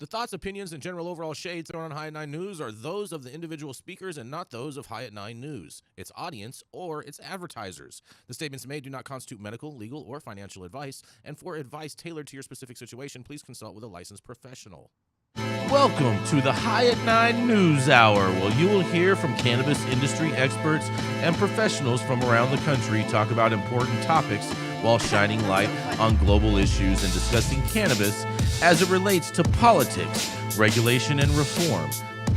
The thoughts, opinions, and general overall shade thrown on High at 9 News are those of the individual speakers and not those of High at 9 News, its audience, or its advertisers. The statements made do not constitute medical, legal, or financial advice, and for advice tailored to your specific situation, please consult with a licensed professional. Welcome to the High at 9 News Hour, where you will hear from cannabis industry experts and professionals from around the country talk about important topics while shining light on global issues and discussing cannabis as it relates to politics, regulation and reform,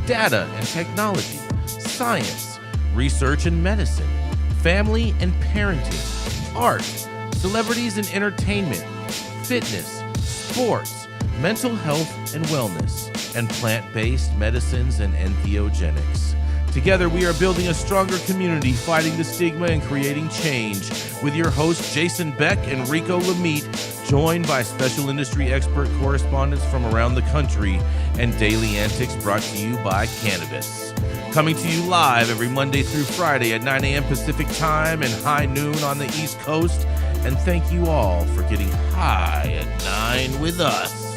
data and technology, science, research and medicine, family and parenting, art, celebrities and entertainment, fitness, sports, mental health and wellness, and plant-based medicines and entheogenics. Together, we are building a stronger community, fighting the stigma and creating change. With your hosts, Jason Beck and Rico Lamitte, joined by special industry expert correspondents from around the country, and daily antics brought to you by Cannabis. Coming to you live every Monday through Friday at 9 a.m. Pacific Time and high noon on the East Coast. And thank you all for getting high at 9 with us.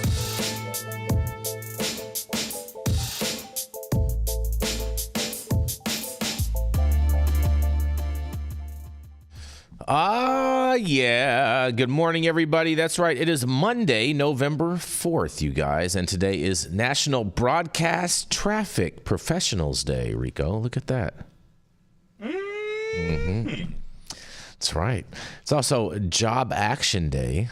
Yeah. Good morning, everybody. That's right. It is Monday, November 4th, you guys. And today is National Broadcast Traffic Professionals Day, Rico. Look at that. Mm-hmm. That's right. It's also Job Action Day.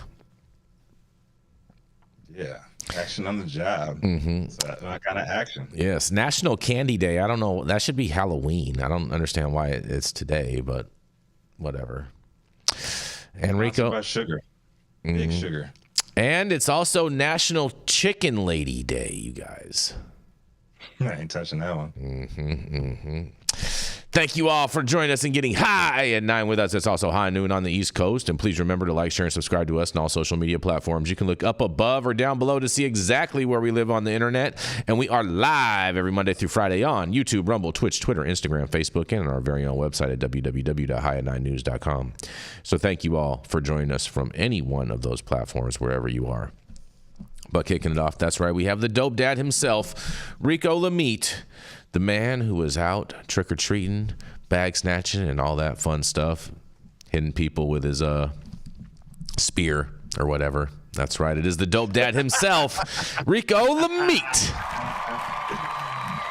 Yeah. Action on the job. Mm-hmm. So that kind of action. Yes. National Candy Day. I don't know. That should be Halloween. I don't understand why it's today, but whatever. And Rico, about sugar, big sugar, and it's also National Chicken Lady Day, you guys. I ain't touching that one. Thank you all for joining us and getting high at 9 with us. It's also high noon on the East Coast. And please remember to like, share, and subscribe to us on all social media platforms. You can look up above or down below to see exactly where we live on the internet. And we are live every Monday through Friday on YouTube, Rumble, Twitch, Twitter, Instagram, Facebook, and on our very own website at www.highat9news.com. So thank you all for joining us from any one of those platforms, wherever you are. But kicking it off, that's right, we have the dope dad himself, Rico Lamitte, the man who was out trick-or-treating, bag snatching, and all that fun stuff, hitting people with his spear or whatever. That's right, it is the dope dad himself, Rico Lamitte.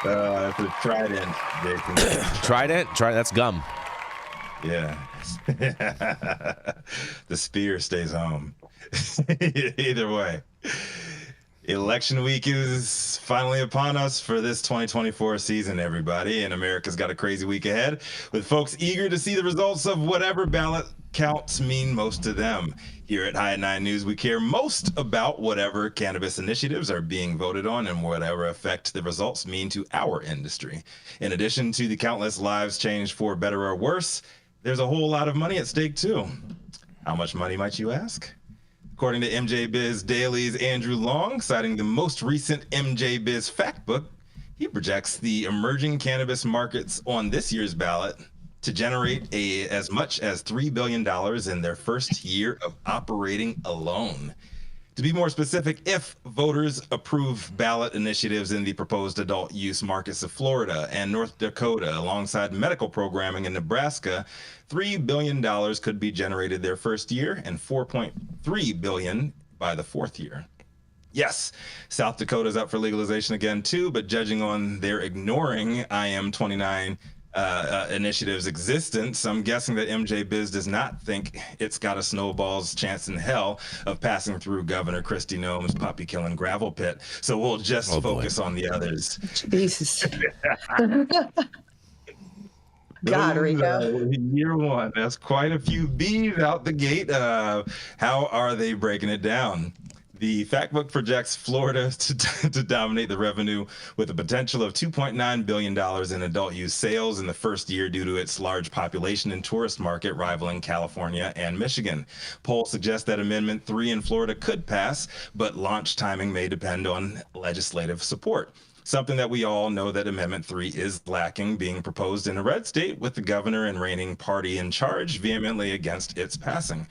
That's a Trident, Jason. Trident? That's gum. Yeah. The spear stays home. Either way. Election week is finally upon us for this 2024 season, everybody, and America's got a crazy week ahead with folks eager to see the results of whatever ballot counts mean most to them. Here at High at 9 News, we care most about whatever cannabis initiatives are being voted on and whatever effect the results mean to our industry. In addition to the countless lives changed for better or worse, there's a whole lot of money at stake too. How much money, might you ask? According to MJ Biz Daily's Andrew Long, citing the most recent MJ Biz fact book, he projects the emerging cannabis markets on this year's ballot to generate as much as $3 billion in their first year of operating alone. To be more specific, if voters approve ballot initiatives in the proposed adult use markets of Florida and North Dakota, alongside medical programming in Nebraska, $3 billion could be generated their first year and $4.3 billion by the fourth year. Yes, South Dakota is up for legalization again too, but judging on their ignoring IM29 initiative's existence, I'm guessing that MJ Biz does not think it's got a snowball's chance in hell of passing through Governor Kristi Noem's puppy-killing gravel pit. So we'll just focus on the others. Jesus. God, Rico. Year one. That's quite a few B's out the gate. How are they breaking it down? The fact book projects Florida to dominate the revenue with a potential of $2.9 billion in adult use sales in the first year due to its large population and tourist market rivaling California and Michigan. Polls suggest that Amendment 3 in Florida could pass, but launch timing may depend on legislative support. something that we all know that Amendment 3 is lacking, being proposed in a red state with the governor and reigning party in charge vehemently against its passing.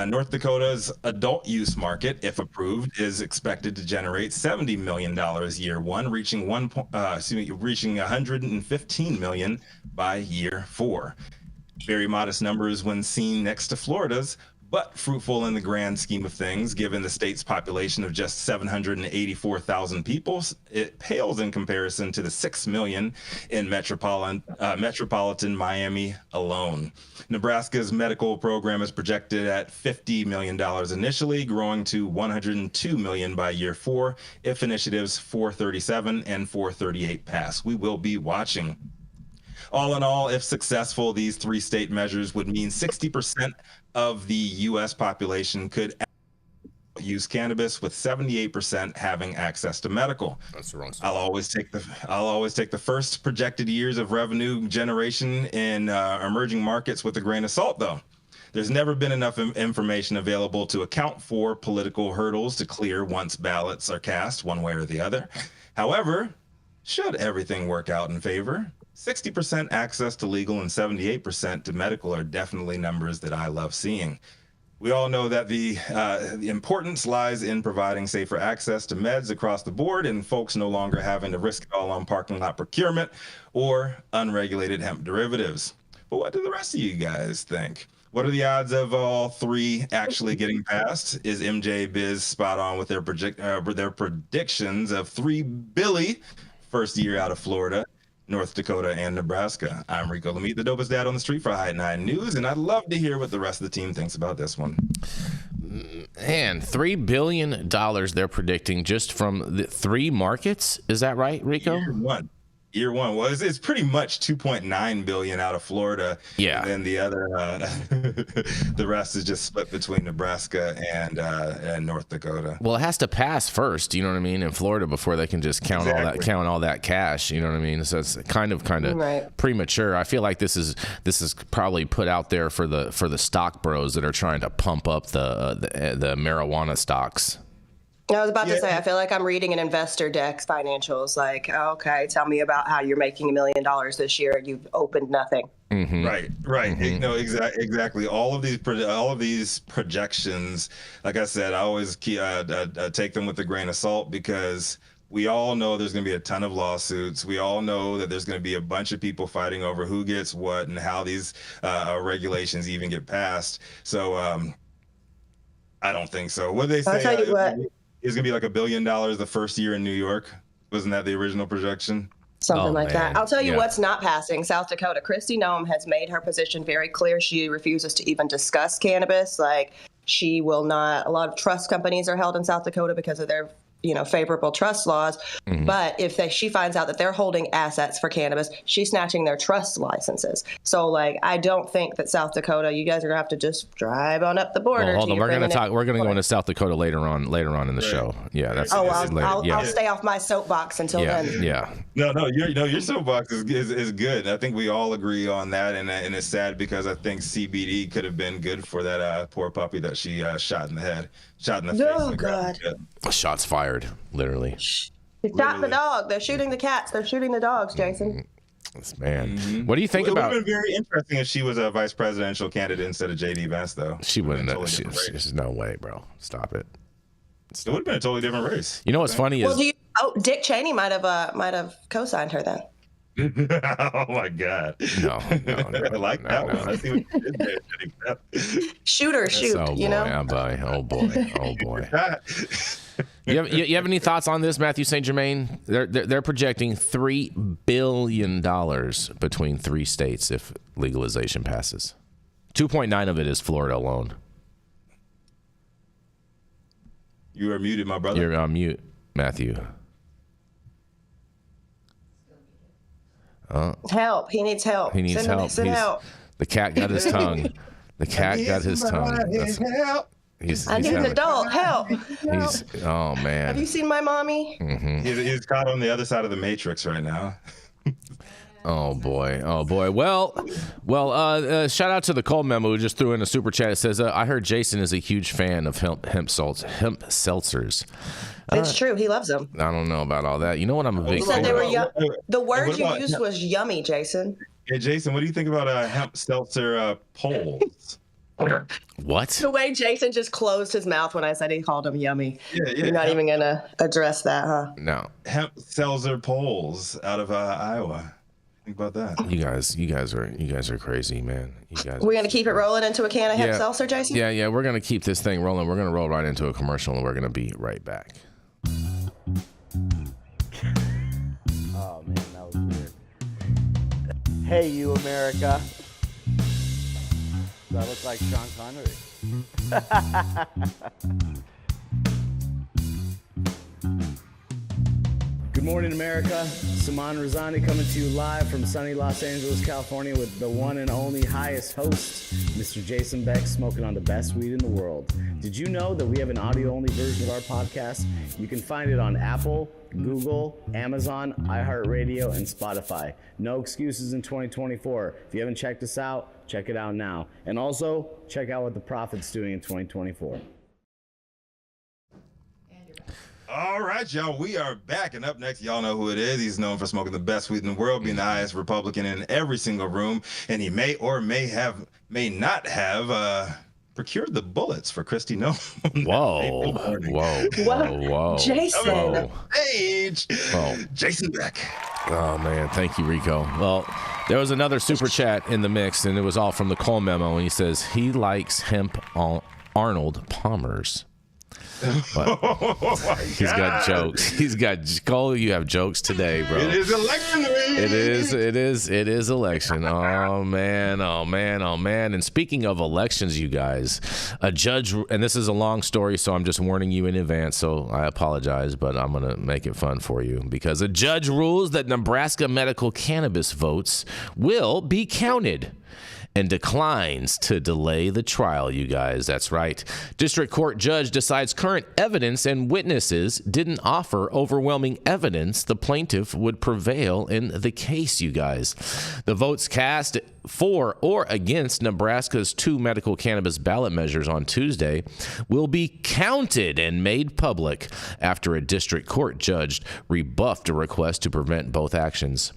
North Dakota's adult use market, if approved, is expected to generate $70 million year one, reaching $115 million by year 4. Very modest numbers when seen next to Florida's, but fruitful in the grand scheme of things, given the state's population of just 784,000 people. It pales in comparison to the 6 million in metropolitan Miami alone. Nebraska's medical program is projected at $50 million initially, growing to $102 million by year 4 if initiatives 437 and 438 pass. We will be watching. All in all, if successful, these 3 state measures would mean 60% of the U.S. population could use cannabis, with 78% having access to medical. That's the wrong I'll always take the first projected years of revenue generation in emerging markets with a grain of salt, though. There's never been enough information available to account for political hurdles to clear once ballots are cast one way or the other. However, should everything work out in favor, 60% access to legal and 78% to medical are definitely numbers that I love seeing. We all know that the importance lies in providing safer access to meds across the board and folks no longer having to risk it all on parking lot procurement or unregulated hemp derivatives. But what do the rest of you guys think? What are the odds of all 3 actually getting passed? Is MJ Biz spot on with their predictions of 3 Billy first year out of Florida, North Dakota, and Nebraska? I'm Rico Lamitte, the dopest dad on the street for High 9 News, and I'd love to hear what the rest of the team thinks about this one. And $3 billion they're predicting just from the 3 markets. Is that right, Rico? Year one. Well, it's pretty much 2.9 billion out of Florida. Yeah. And then the other, the rest is just split between Nebraska and North Dakota. Well, it has to pass first, you know what I mean, in Florida before they can just count all that cash, you know what I mean? So it's kind of right. premature. I feel like this is probably put out there for the stock bros that are trying to pump up the marijuana stocks. I was about to say, I feel like I'm reading an investor deck's financials. Like, okay, tell me about how you're making $1 million this year and you've opened nothing. Mm-hmm. Right. Mm-hmm. No, exactly. All of these projections, like I said, I always take them with a grain of salt, because we all know there's going to be a ton of lawsuits. We all know that there's going to be a bunch of people fighting over who gets what and how these regulations even get passed. So I don't think so. What they say? I'll tell you what. It's going to be like $1 billion the first year in New York. Wasn't that the original projection? Something like that. I'll tell you what's not passing. South Dakota. Kristi Noem has made her position very clear. She refuses to even discuss cannabis. Like, she will not. A lot of trust companies are held in South Dakota because of their favorable trust laws. Mm-hmm. But if she finds out that they're holding assets for cannabis, she's snatching their trust licenses. So, like, I don't think that South Dakota, you guys are gonna have to just drive on up the border. Well, hold on, we're gonna go into South Dakota later on in the show. Yeah, that's. I'll stay off my soapbox until then. Yeah. No, your soapbox is good. I think we all agree on that, and it's sad because I think CBD could have been good for that poor puppy that she shot in the head. Shot in the face. Oh, God. Shots fired, literally. She shot the dog. They're shooting the cats. They're shooting the dogs, Jason. Man. Mm-hmm. What do you think about... It would have been very interesting if she was a vice presidential candidate instead of J.D. Vance, though. She wouldn't have. There's no way, bro. Stop it. It would have been a totally different race. You know what's funny is... Dick Cheney might have co-signed her then. Oh my God! No, I like that one. I see what you did there. Shoot. Oh boy. You have any thoughts on this, Mathieu St. Germain? They're projecting $3 billion between 3 states if legalization passes. 2.9 of it is Florida alone. You are muted, my brother. You're on mute, Matthew. Help. He needs help. Send help. The cat got his tongue. The cat got his tongue. I need an adult. Help. Oh, man. Have you seen my mommy? Mm-hmm. He's caught on the other side of the Matrix right now. Oh boy. Well. Shout out to the Cold Memo who just threw in a super chat. It says, "I heard Jason is a huge fan of hemp seltzers." It's true. He loves them. I don't know about all that. You know what? I'm a big You said fan. they were the word you used was yummy, Jason. Yeah, Jason, what do you think about hemp seltzer poles? What? The way Jason just closed his mouth when I said he called them yummy. Yeah. You're not even going to address that, huh? No. Hemp seltzer poles out of Iowa. Think about that. You guys are crazy, man. You guys. We're going to keep it rolling into a can of hemp seltzer, Jason? Yeah. We're going to keep this thing rolling. We're going to roll right into a commercial, and we're going to be right back. Oh, man, that was weird. Hey, you, America. Do I look like Sean Connery? Good morning, America. Saman Razani coming to you live from sunny Los Angeles, California with the one and only highest host, Mr. Jason Beck, smoking on the best weed in the world. Did you know that we have an audio-only version of our podcast? You can find it on Apple, Google, Amazon, iHeartRadio, and Spotify. No excuses in 2024. If you haven't checked us out, check it out now. And also, check out what the Prophet's doing in 2024. All right, y'all, we are back, and up next, y'all know who it is. He's known for smoking the best weed in the world, being the highest Republican in every single room, and he may or may not have procured the bullets for Kristi Noem. Whoa. Jason. Age. Jason Beck. Oh, man. Thank you, Rico. Well, there was another super chat in the mix, and it was all from the Cole Memo, and he says he likes hemp Arnold Palmer's. But he's got jokes. Cole, you have jokes today, bro. It is election week. It is election. Oh man. And speaking of elections, you guys, a judge, and this is a long story, so I'm just warning you in advance, so I apologize, but I'm going to make it fun for you, because a judge rules that Nebraska medical cannabis votes will be counted and declines to delay the trial, you guys. That's right. District Court judge decides current evidence and witnesses didn't offer overwhelming evidence the plaintiff would prevail in the case, you guys. The votes cast for or against Nebraska's 2 medical cannabis ballot measures on Tuesday will be counted and made public after a district court judge rebuffed a request to prevent both actions.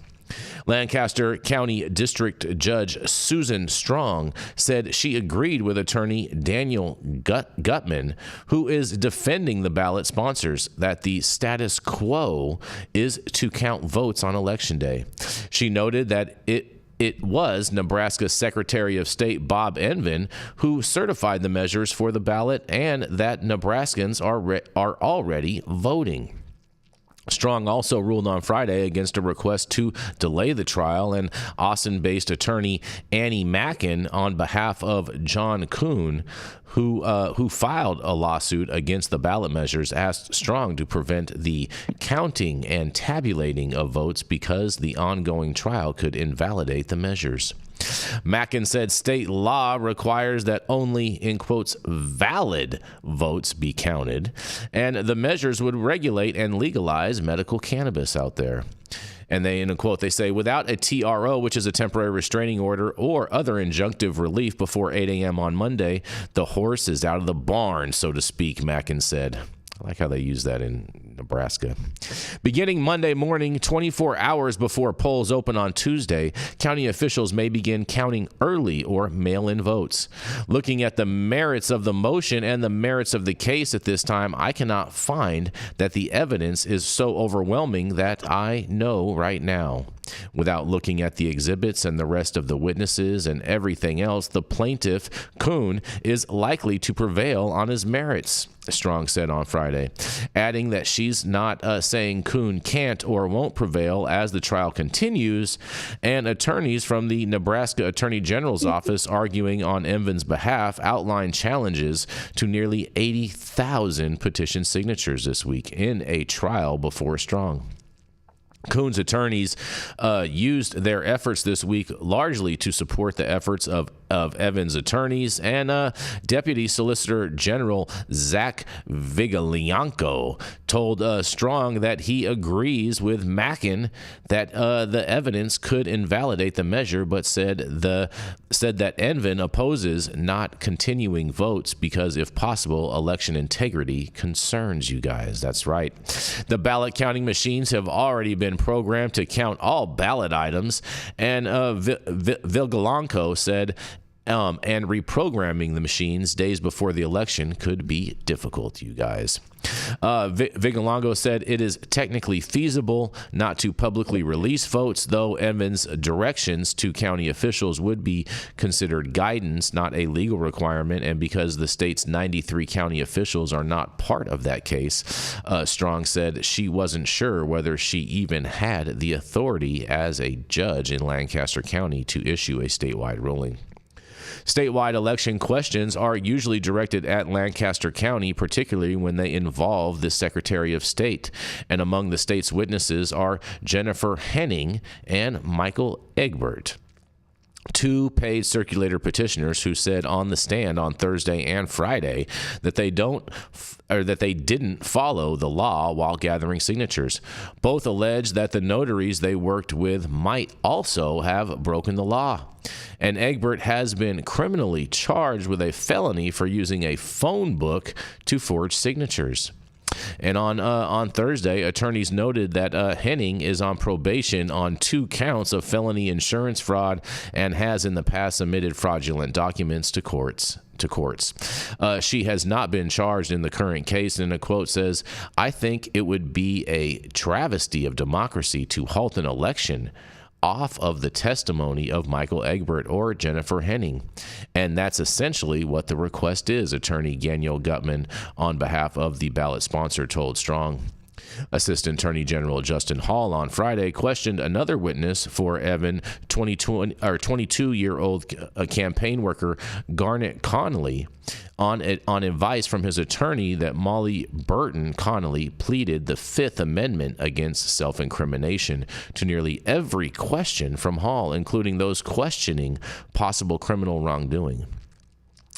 Lancaster County District Judge Susan Strong said she agreed with attorney Daniel Gutman, who is defending the ballot sponsors, that the status quo is to count votes on Election Day. She noted that it was Nebraska's Secretary of State Bob Envin who certified the measures for the ballot, and that Nebraskans are already voting. Strong also ruled on Friday against a request to delay the trial, and Austin-based attorney Annie Mackin, on behalf of John Kuhn, who filed a lawsuit against the ballot measures, asked Strong to prevent the counting and tabulating of votes because the ongoing trial could invalidate the measures. Mackin said state law requires that only, in quotes, valid votes be counted, and the measures would regulate and legalize medical cannabis out there. And they, in a quote, they say, without a TRO, which is a temporary restraining order, or other injunctive relief before 8 a.m. on Monday, the horse is out of the barn, so to speak, Mackin said. I like how they use that in Nebraska. Beginning Monday morning, 24 hours before polls open on Tuesday, county officials may begin counting early or mail-in votes. Looking at the merits of the motion and the merits of the case at this time, I cannot find that the evidence is so overwhelming that I know right now. Without looking at the exhibits and the rest of the witnesses and everything else, the plaintiff, Kuhn, is likely to prevail on his merits, Strong said on Friday, adding that she's not saying Kuhn can't or won't prevail as the trial continues, and attorneys from the Nebraska Attorney General's office arguing on Envin's behalf outlined challenges to nearly 80,000 petition signatures this week in a trial before Strong. Kuhn's attorneys used their efforts this week largely to support the efforts of of Evans' attorneys, and Deputy Solicitor General Zach Vigilianco told Strong that he agrees with Mackin that the evidence could invalidate the measure, but said that Envin opposes not continuing votes because, if possible, election integrity concerns you guys. That's right. The ballot counting machines have already been programmed to count all ballot items, and Vigilianco said and reprogramming the machines days before the election could be difficult, you guys. Vigilongo said it is technically feasible not to publicly release votes, though Evans' directions to county officials would be considered guidance, not a legal requirement, and because the state's 93 county officials are not part of that case, Strong said she wasn't sure whether she even had the authority as a judge in Lancaster County to issue a statewide ruling. Statewide election questions are usually directed at Lancaster County, particularly when they involve the Secretary of State. And among the state's witnesses are Jennifer Henning and Michael Egbert, two paid circulator petitioners who said on the stand on Thursday and Friday that they didn't follow the law while gathering signatures. Both allege that the notaries they worked with might also have broken the law. And Egbert has been criminally charged with a felony for using a phone book to forge signatures. And on Thursday, attorneys noted that Henning is on probation on 2 counts of felony insurance fraud and has in the past submitted fraudulent documents to courts. She has not been charged in the current case, and a quote says, "I think it would be a travesty of democracy to halt an election off of the testimony of Michael Egbert or Jennifer Henning." And that's essentially what the request is, Attorney Daniel Gutman, on behalf of the ballot sponsor, told Strong. Assistant Attorney General Justin Hall on Friday questioned another witness for Evan, 22-year-old campaign worker Garnet Connolly, on advice from his attorney that Molly Burton Connolly pleaded the Fifth Amendment against self-incrimination to nearly every question from Hall, including those questioning possible criminal wrongdoing.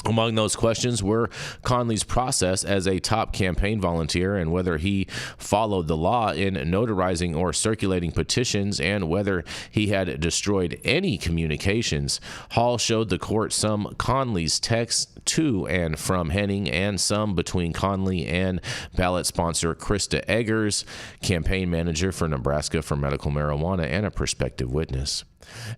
Among those questions were Conley's process as a top campaign volunteer and whether he followed the law in notarizing or circulating petitions and whether he had destroyed any communications. Hall showed the court some Conley's texts to and from Henning and some between Conley and ballot sponsor Krista Eggers, campaign manager for Nebraska for medical marijuana and a prospective witness.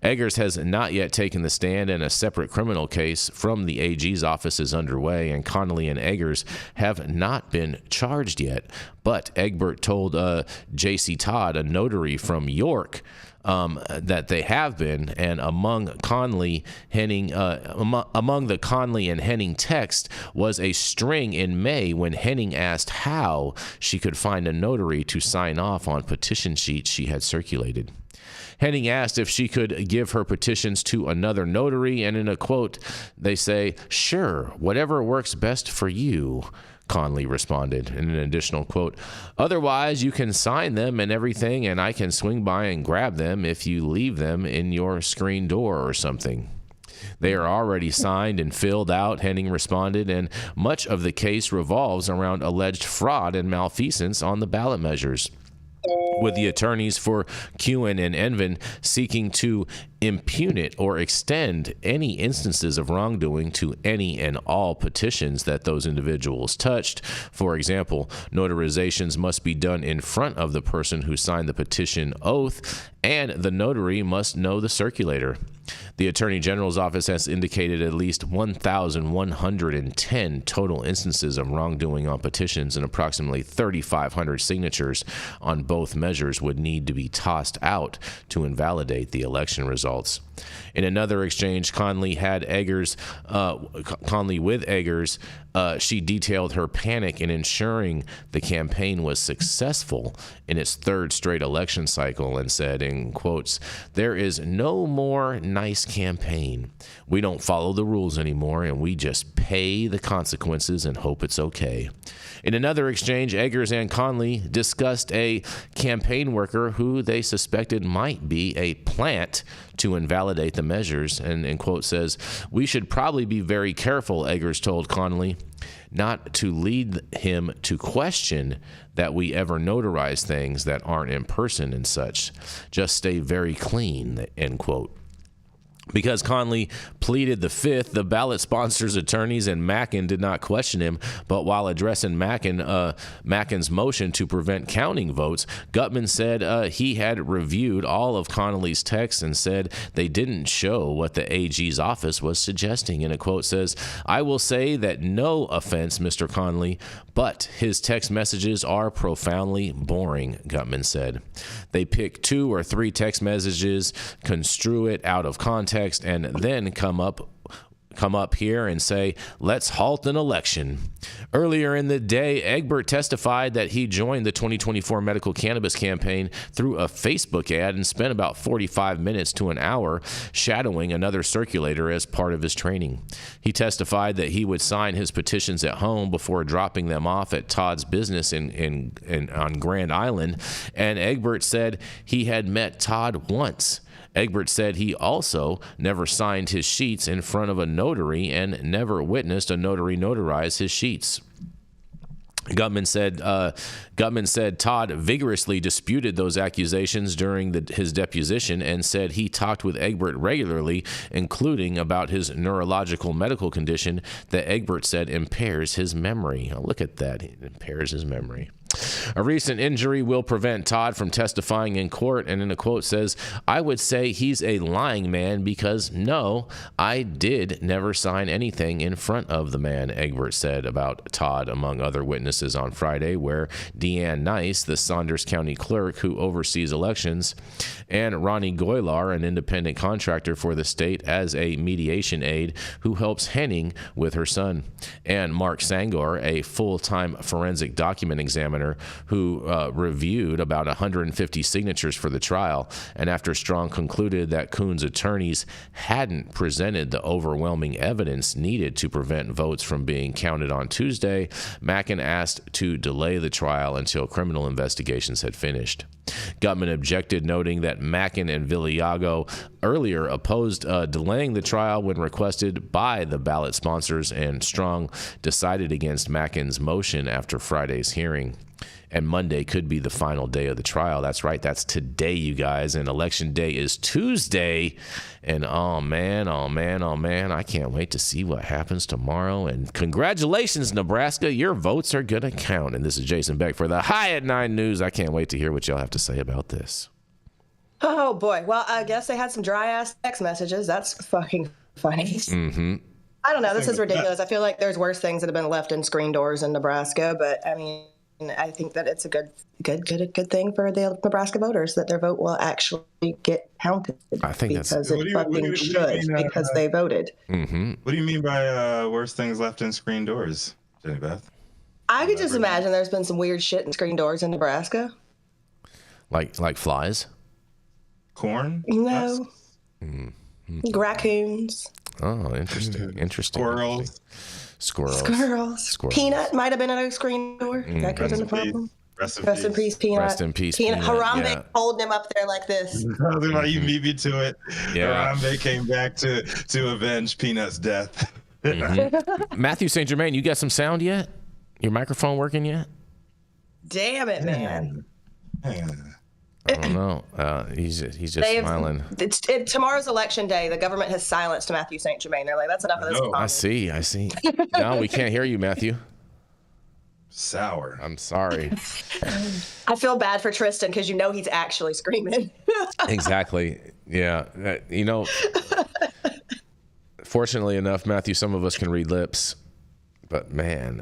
Eggers has not yet taken the stand, and a separate criminal case from the AG's office is underway, and Connolly and Eggers have not been charged yet. But Egbert told J.C. Todd, a notary from York, that they have been, and among the Conley and Henning text was a string in May when Henning asked how she could find a notary to sign off on petition sheets she had circulated. Henning asked if she could give her petitions to another notary, and in a quote, they say, "Sure, whatever works best for you," Conley responded. In an additional quote, "Otherwise, you can sign them and everything, and I can swing by and grab them if you leave them in your screen door or something." "They are already signed and filled out," Henning responded, and much of the case revolves around alleged fraud and malfeasance on the ballot measures, with the attorneys for Kewen and Envin seeking to impugn or extend any instances of wrongdoing to any and all petitions that those individuals touched. For example, notarizations must be done in front of the person who signed the petition oath, and the notary must know the circulator. The Attorney General's office has indicated at least 1,110 total instances of wrongdoing on petitions, and approximately 3,500 signatures on both measures would need to be tossed out to invalidate the election results. In another exchange, Conley with Eggers She detailed her panic in ensuring the campaign was successful in its third straight election cycle and said, in quotes, "There is no more nice campaign. We don't follow the rules anymore, and we just pay the consequences and hope it's okay." In another exchange, Eggers and Conley discussed a campaign worker who they suspected might be a plant to invalidate the measures, and in quote says, "We should probably be very careful," Eggers told Conley, "not to lead him to question that we ever notarize things that aren't in person and such. Just stay very clean," end quote. Because Conley pleaded the Fifth, the ballot sponsors' attorneys and Mackin did not question him, but while addressing Mackin's motion to prevent counting votes, Gutman said he had reviewed all of Connolly's texts and said they didn't show what the AG's office was suggesting. And a quote says, "I will say that no offense, Mr. Conley, but his text messages are profoundly boring," Gutman said. "They pick 2 or 3 text messages, construe it out of context, and then come up here and say, 'Let's halt an election.'" Earlier in the day, Egbert testified that he joined the 2024 medical cannabis campaign through a Facebook ad and spent about 45 minutes to an hour shadowing another circulator as part of his training. He testified that he would sign his petitions at home before dropping them off at Todd's business on Grand Island, and Egbert said he had met Todd once. Egbert said he also never signed his sheets in front of a notary and never witnessed a notary notarize his sheets. Gutman said Todd vigorously disputed those accusations during his deposition and said he talked with Egbert regularly, including about his neurological medical condition that Egbert said impairs his memory. Oh, look at that. It impairs his memory. A recent injury will prevent Todd from testifying in court, and in a quote says, "I would say he's a lying man because, no, I did never sign anything in front of the man," Egbert said about Todd among other witnesses on Friday, where Deanne Nice, the Saunders County clerk who oversees elections, and Ronnie Goylar, an independent contractor for the state as a mediation aide who helps Henning with her son, and Mark Sangor, a full-time forensic document examiner who reviewed about 150 signatures for the trial, and after Strong concluded that Kuhn's attorneys hadn't presented the overwhelming evidence needed to prevent votes from being counted on Tuesday, Mackin asked to delay the trial until criminal investigations had finished. Gutman objected, noting that Mackin and Villago earlier opposed delaying the trial when requested by the ballot sponsors, and Strong decided against Mackin's motion after Friday's hearing. And Monday could be the final day of the trial. That's right. That's today, you guys. And election day is Tuesday. And oh man, I can't wait to see what happens tomorrow. And congratulations, Nebraska. Your votes are going to count. And this is Jason Beck for the High at 9 News. I can't wait to hear what y'all have to say about this. Oh, boy. Well, I guess they had some dry-ass text messages. That's fucking funny. Mm-hmm. I don't know. This is ridiculous. I feel like there's worse things that have been left in screen doors in Nebraska, but I mean, I think that it's a good thing for the Nebraska voters that their vote will actually get counted. I think because it fucking should, because they voted. Mm-hmm. What do you mean by worse things left in screen doors, Jenny Beth? I could just imagine there's been some weird shit in screen doors in Nebraska. Like flies? Corn? No. Mm-hmm. Raccoons. Oh, interesting. Squirrels. Squirrels. Peanut might have been at a screen door. That could have been the problem. Rest in peace, Peanut. Rest in peace, Peanut. Harambe yeah. holding him up there like this. I was about you beat me to it. Yeah. Harambe came back to avenge Peanut's death. Mm-hmm. Mathieu St. Germain, you got some sound yet? Your microphone working yet? Damn it, man. I don't know. He's just smiling. Tomorrow's election day. The government has silenced Mathieu St. Germain. They're like, that's enough of this. I see. No, we can't hear you, Matthew. Sour. I'm sorry. I feel bad for Tristan because he's actually screaming. Exactly. Yeah. Fortunately enough, Matthew, some of us can read lips. But man.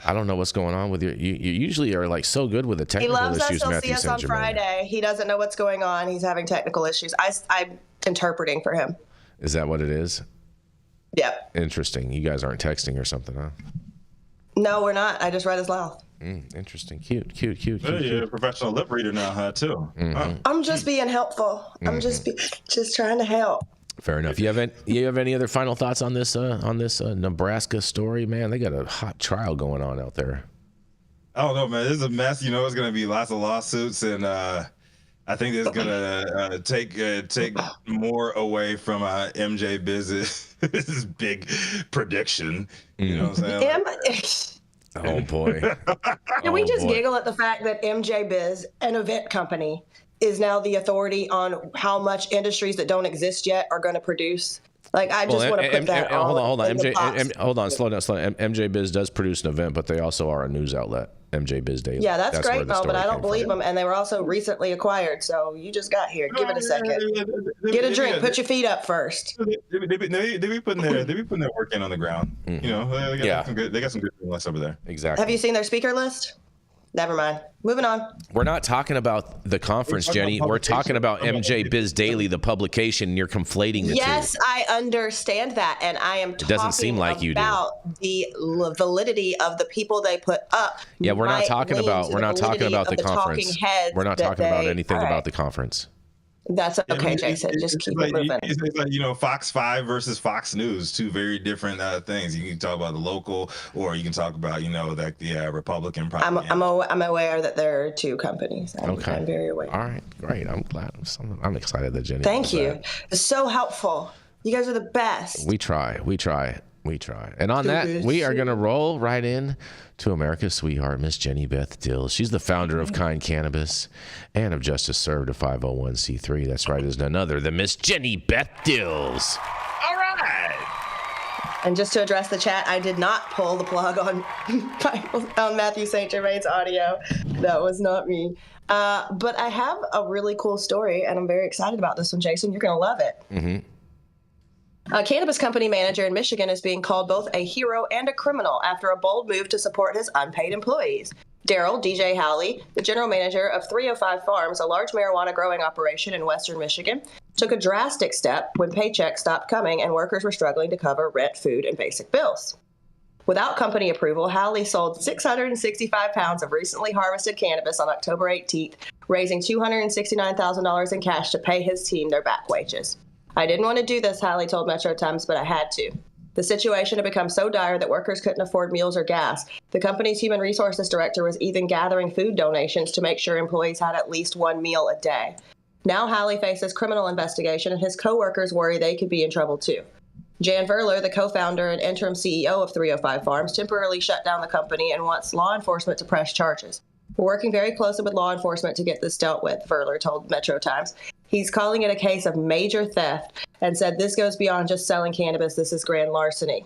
I don't know what's going on with you. You usually are like so good with the technical issues. He loves us. He'll see us on Germain. Friday. He doesn't know what's going on. He's having technical issues. I'm interpreting for him. Is that what it is? Yep. Interesting. You guys aren't texting or something, huh? No, we're not. I just read his mouth. Interesting. Cute. You're a professional lip reader now, huh, too? Mm-hmm. I'm just being helpful. I'm just trying to help. Fair enough. You have any other final thoughts on this Nebraska story, man? They got a hot trial going on out there. I don't know, man. This is a mess. You know, it's going to be lots of lawsuits, and I think it's going to take more away from MJ Biz's this big prediction. You know what I'm saying? Oh boy. Can we just giggle at the fact that MJ Biz, an event company, is now the authority on how much industries that don't exist yet are going to produce? Like, I just want to put that on. Hold on. Slow down. MJ Biz does produce an event, but they also are a news outlet. MJ Biz Daily. Yeah, that's great, Mel, but I don't believe them. And they were also recently acquired, so you just got here. Give it a second. Get a drink. Put your feet up first. They be putting their work in on the ground. You know, they got some good lists over there. Exactly. Have you seen their speaker list? Never mind. Moving on. We're not talking about the conference, Jenny. We're talking about MJ Biz Daily, the publication. You're conflating the two. Yes, I understand that, and I am talking doesn't seem like you do. About the validity of the people they put up. Yeah, we're not talking about the conference. We're not talking about anything about the conference. That's okay, Jason. Just keep it moving. It's like, Fox 5 versus Fox News, two very different things. You can talk about the local, or you can talk about, like the Republican propaganda. I'm aware that there are two companies. I'm very aware. All right, great. I'm glad. I'm excited that Jenny. Thank you. It's so helpful. You guys are the best. We try. And on that, we are going to roll right in to America's sweetheart, Miss Jenny Beth Dills. She's the founder of Kind Cannabis and of Justice Served, a 501c3. That's right, is none other than Miss Jenny Beth Dills. All right. And just to address the chat, I did not pull the plug on Mathieu St. Germain's audio. That was not me. But I have a really cool story, and I'm very excited about this one, Jason. You're going to love it. Mm-hmm. A cannabis company manager in Michigan is being called both a hero and a criminal after a bold move to support his unpaid employees. Daryl DJ Howley, the general manager of 305 Farms, a large marijuana growing operation in western Michigan, took a drastic step when paychecks stopped coming and workers were struggling to cover rent, food, and basic bills. Without company approval, Howley sold 665 pounds of recently harvested cannabis on October 18th, raising $269,000 in cash to pay his team their back wages. I didn't want to do this, Howley told Metro Times, but I had to. The situation had become so dire that workers couldn't afford meals or gas. The company's human resources director was even gathering food donations to make sure employees had at least one meal a day. Now Howley faces criminal investigation, and his co-workers worry they could be in trouble too. Jan Verler, the co-founder and interim CEO of 305 Farms, temporarily shut down the company and wants law enforcement to press charges. We're working very closely with law enforcement to get this dealt with, Verler told Metro Times. He's calling it a case of major theft and said this goes beyond just selling cannabis. This is grand larceny.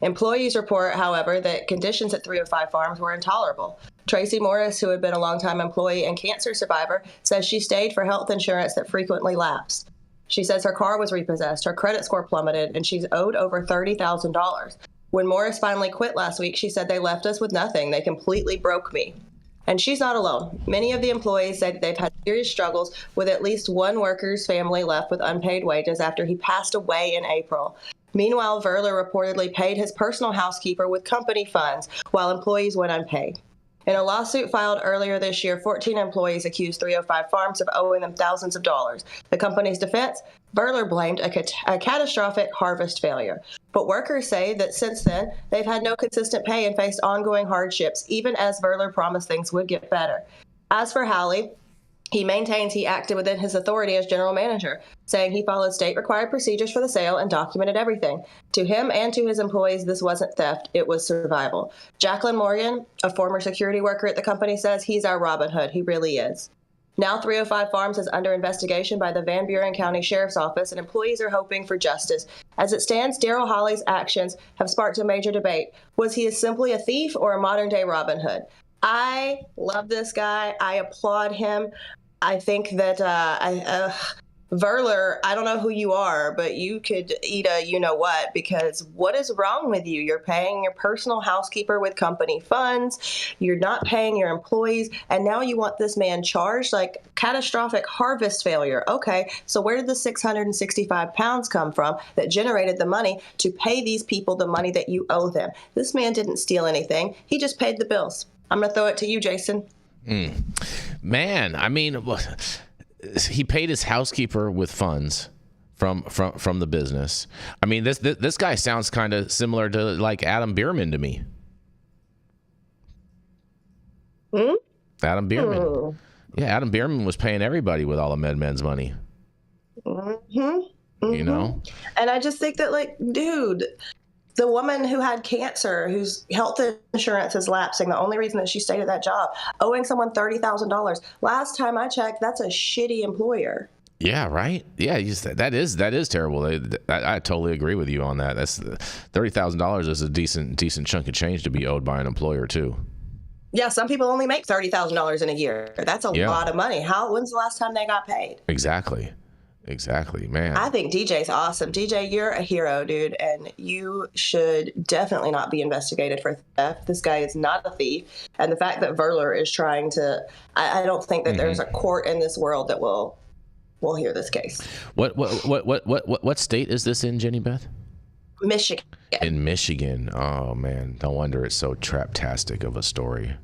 Employees report, however, that conditions at 305 Farms were intolerable. Tracy Morris, who had been a longtime employee and cancer survivor, says she stayed for health insurance that frequently lapsed. She says her car was repossessed, her credit score plummeted, and she's owed over $30,000. When Morris finally quit last week, she said they left us with nothing. They completely broke me. And she's not alone. Many of the employees said they've had serious struggles with at least one worker's family left with unpaid wages after he passed away in April. Meanwhile, Verler reportedly paid his personal housekeeper with company funds while employees went unpaid. In a lawsuit filed earlier this year, 14 employees accused 305 Farms of owing them thousands of dollars. The company's defense, Verler blamed a catastrophic harvest failure. But workers say that since then, they've had no consistent pay and faced ongoing hardships, even as Verler promised things would get better. As for Howley, he maintains he acted within his authority as general manager, saying he followed state-required procedures for the sale and documented everything. To him and to his employees, this wasn't theft, it was survival. Jacqueline Morgan, a former security worker at the company, says he's our Robin Hood. He really is. Now 305 Farms is under investigation by the Van Buren County Sheriff's Office, and employees are hoping for justice. As it stands, Daryl Howley's actions have sparked a major debate. Was he simply a thief or a modern-day Robin Hood? I love this guy. I applaud him. I think that Verler, I don't know who you are, but you could eat a you-know-what, because what is wrong with you? You're paying your personal housekeeper with company funds. You're not paying your employees. And now you want this man charged? Like, catastrophic harvest failure. Okay, so where did the 665 pounds come from that generated the money to pay these people the money that you owe them? This man didn't steal anything. He just paid the bills. I'm going to throw it to you, Jason. Man, I mean, he paid his housekeeper with funds from the business. I mean, this guy sounds kind of similar to like Adam Bierman to me. Adam Bierman. Yeah, Adam Bierman was paying everybody with all of MedMen's money. You know? And I just think that, like, dude, the woman who had cancer, whose health insurance is lapsing, the only reason that she stayed at that job, owing someone $30,000. Last time I checked, that's a shitty employer. Yeah, right. Yeah, that is terrible. I totally agree with you on that. That's $30,000 is a decent chunk of change to be owed by an employer too. Yeah, some people only make $30,000 in a year. That's a lot of money. When's the last time they got paid? Exactly, man. I think DJ's awesome. DJ, you're a hero, dude, and you should definitely not be investigated for theft. This guy is not a thief, and the fact that Verler is trying to, I don't think that there's a court in this world that will hear this case. What state is this in, Jenny Beth? Michigan. In Michigan. Oh man, no wonder it's so traptastic of a story.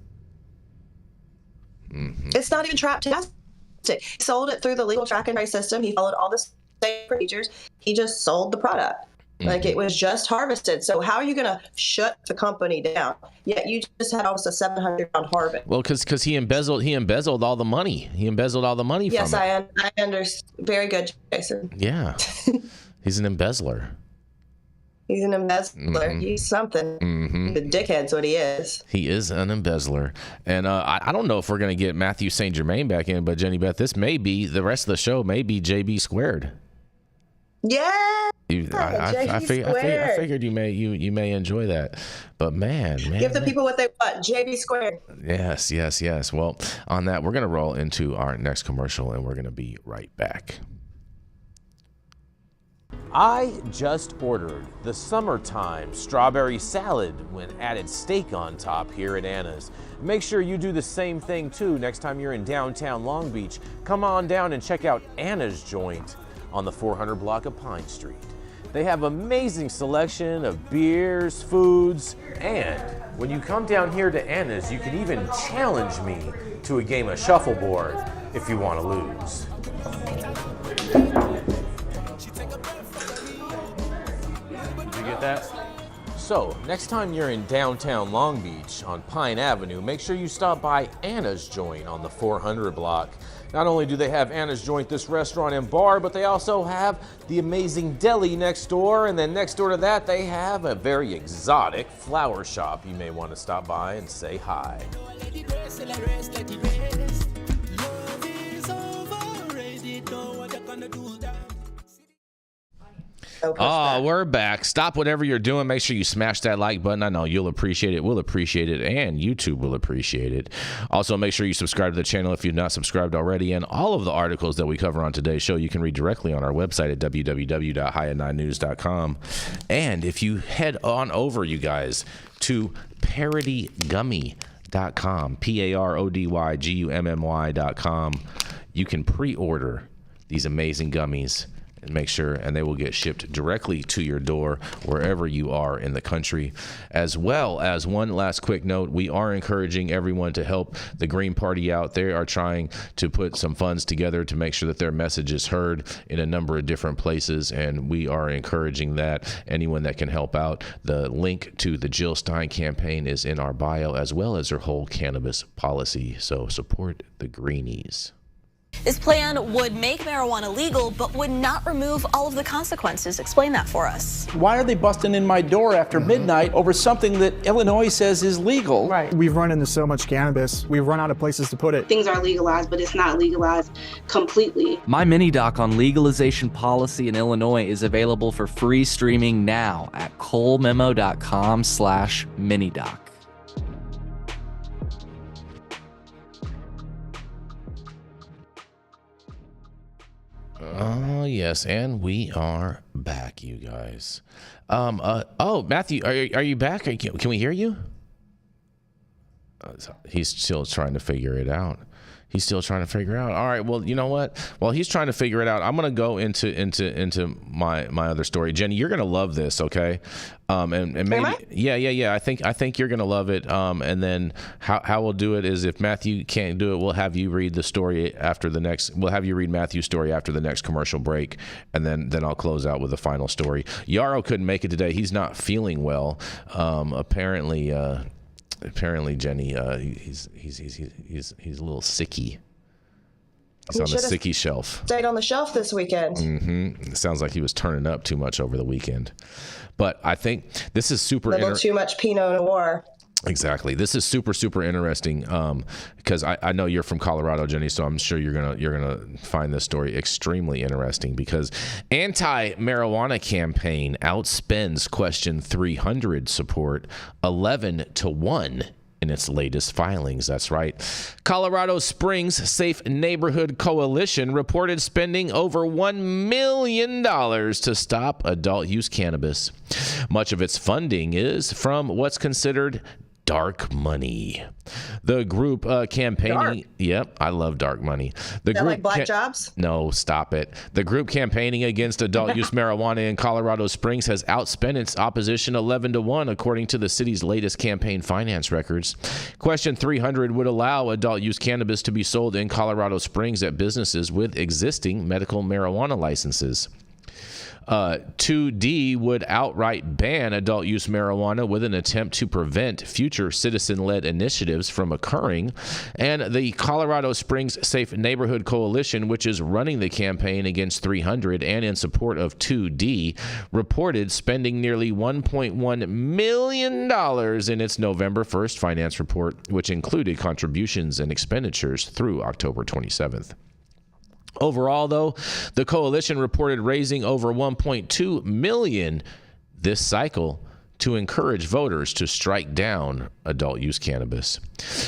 It's not even traptastic. He sold it through the legal track and trace system. He followed all the state procedures. He just sold the product. Like, it was just harvested. So how are you going to shut the company down? Yet you just had almost a 700-pound harvest. Well, because he embezzled all the money. He embezzled all the money from it. Yes, I understand. Very good, Jason. Yeah. He's an embezzler. He's an embezzler. He's something. The dickhead's what he is. He is an embezzler. And I don't know if we're going to get Mathieu St. Germain back in, but Jenny Beth, this may be, the rest of the show may be JB squared. Yeah. I figured you may enjoy that. But man. Give the people what they want. JB squared. Yes. Well, on that, we're going to roll into our next commercial, and we're going to be right back. I just ordered the summertime strawberry salad when added steak on top here at Anna's. Make sure you do the same thing too next time you're in downtown Long Beach. Come on down and check out Anna's Joint on the 400 block of Pine Street. They have amazing selection of beers, foods, and when you come down here to Anna's, you can even challenge me to a game of shuffleboard if you want to lose. Get that? So, next time you're in downtown Long Beach on Pine Avenue, make sure you stop by Anna's Joint on the 400 block. Not only do they have Anna's Joint, this restaurant and bar, but they also have the amazing deli next door, and then next door to that they have a very exotic flower shop. You may want to stop by and say hi. Oh, we're back. Stop whatever you're doing. Make sure you smash that like button. I know you'll appreciate it. We'll appreciate it. And YouTube will appreciate it. Also, make sure you subscribe to the channel if you've not subscribed already. And all of the articles that we cover on today's show, you can read directly on our website at www.high9news.com. And if you head on over, you guys, to parodygummy.com, PARODYGUMMY.com, you can pre-order these amazing gummies. And make sure, and they will get shipped directly to your door wherever you are in the country. As well as one last quick note, we are encouraging everyone to help the Green Party out. They are trying to put some funds together to make sure that their message is heard in a number of different places, and we are encouraging that. Anyone that can help out, the link to the Jill Stein campaign is in our bio, as well as her whole cannabis policy. So support the Greenies. This plan would make marijuana legal, but would not remove all of the consequences. Explain that for us. Why are they busting in my door after midnight over something that Illinois says is legal? Right. We've run into so much cannabis. We've run out of places to put it. Things are legalized, but it's not legalized completely. My mini doc on legalization policy in Illinois is available for free streaming now at colememo.com/minidoc. Yes, and we are back, you guys. Matthew, are you back? Can we hear you? He's still trying to figure it out. All right. Well, you know what? While he's trying to figure it out, I'm going to go into my other story. Jenny, you're going to love this, okay? And maybe, yeah. I think you're going to love it. And then how we'll do it is, if Matthew can't do it, we'll have you read the story after the next. We'll have you read Matthew's story after the next commercial break, and then I'll close out with the final story. Yarrow couldn't make it today. He's not feeling well. Apparently, Jenny, he's a little sicky. He's on the sicky shelf. Stayed on the shelf this weekend. Mm-hmm. It sounds like he was turning up too much over the weekend. But I think this is super. A little too much Pinot Noir. Exactly. This is super interesting because I know you're from Colorado, Jenny, so I'm sure you're gonna find this story extremely interesting, because anti-marijuana campaign outspends question 300 support 11-1 in its latest filings. That's right. Colorado Springs Safe Neighborhood Coalition reported spending over $1 million to stop adult use cannabis. Much of its funding is from what's considered dark money. The group campaigning. Dark. Yep, I love dark money. The group like black jobs? No, stop it. The group campaigning against adult use marijuana in Colorado Springs has outspent its opposition 11-1, according to the city's latest campaign finance records. Question 300 would allow adult use cannabis to be sold in Colorado Springs at businesses with existing medical marijuana licenses. 2D would outright ban adult use marijuana with an attempt to prevent future citizen-led initiatives from occurring. And the Colorado Springs Safe Neighborhood Coalition, which is running the campaign against 300 and in support of 2D, reported spending nearly $1.1 million in its November 1st finance report, which included contributions and expenditures through October 27th. Overall, though, the coalition reported raising over $1.2 million this cycle to encourage voters to strike down adult use cannabis.